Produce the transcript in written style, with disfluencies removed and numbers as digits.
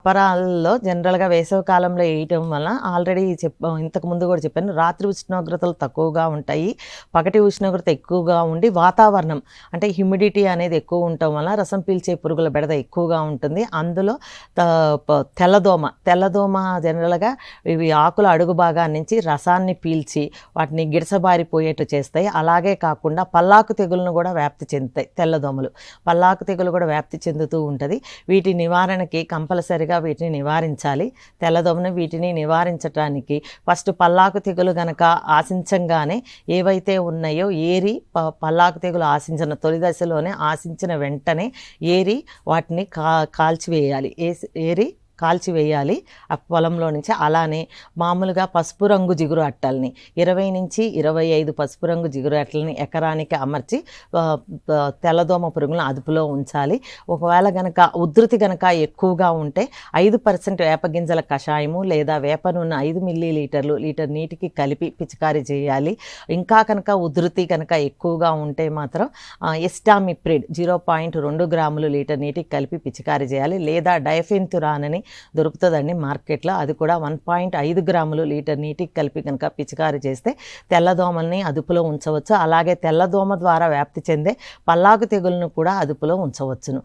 అపరాల్లో జనరల్‌గా వేసవి కాలంలో ఏయటం వలన ఆల్రెడీ ఇంతకు ముందు కూడా చెప్పాను. రాత్రి ఉష్ణోగ్రతలు తక్కువగా ఉంటాయి. పగటి ఉష్ణోగ్రత ఎక్కువగా ఉండి వాతావరణం అంటే హ్యూమిడిటీ అనేది ఎక్కువ ఉండటం వల్ల రసం పీల్చే పురుగుల బెడద ఎక్కువగా ఉంటుంది. అందులో తెల్లదోమ జనరల్‌గా ఇవి ఆకుల అడుగు భాగాన్ని నుంచి రసాన్ని పీల్చి వాటిని గిడసబారిపోయేట్టు చేస్తాయి. అలాగే కాకుండా పల్లాకు తెగులను కూడా వ్యాప్తి చెందుతాయి తెల్లదోమలు. పల్లాకు తెగులు కూడా వ్యాప్తి చెందుతూ ఉంటుంది. వీటి నివారణకి కంపల్సరీగా వీటిని నివారించాలి. తెల్లదోమను వీటిని నివారించడానికి ఫస్ట్ పల్లాకు తెగులు గనక ఆశించంగానే ఏవైతే ఉన్నాయో ఏరి పల్లాకు తెగులు ఆశించిన తొలి దశలోనే ఆశించిన వెంటనే ఏరి వాటిని కాల్చివేయాలి. కాల్చివేయాలి ఆ పొలంలో నుంచి. అలానే మామూలుగా పసుపు రంగు జిగురు అట్టల్ని 20 నుంచి 25 పసుపు రంగు జిగురు అట్టల్ని ఎకరానికి అమర్చి తెల్లదోమ పురుగులను అదుపులో ఉంచాలి. ఒకవేళ గనక ఉధృతి గనక ఎక్కువగా ఉంటే 5% వేపగింజల కషాయము లేదా వేప నూనె 5 మిల్లీలీటర్లు లీటర్ నీటికి కలిపి పిచికారీ చేయాలి. ఇంకా కనుక ఉధృతి కనుక ఎక్కువగా ఉంటే మాత్రం ఎస్టామిప్రిడ్ 0.2 గ్రాములు లీటర్ నీటికి కలిపి పిచికారీ చేయాలి. లేదా డైఫెన్తురాన్ అని దొరుకుతుందండి మార్కెట్లో. అది కూడా 1.5 గ్రాములు లీటర్ నీటికి కలిపి కనుక పిచికారీ చేస్తే తెల్లదోమల్ని అదుపులో ఉంచవచ్చు. అలాగే తెల్లదోమ ద్వారా వ్యాప్తి చెందే పల్లాకు తెగులను కూడా అదుపులో ఉంచవచ్చును.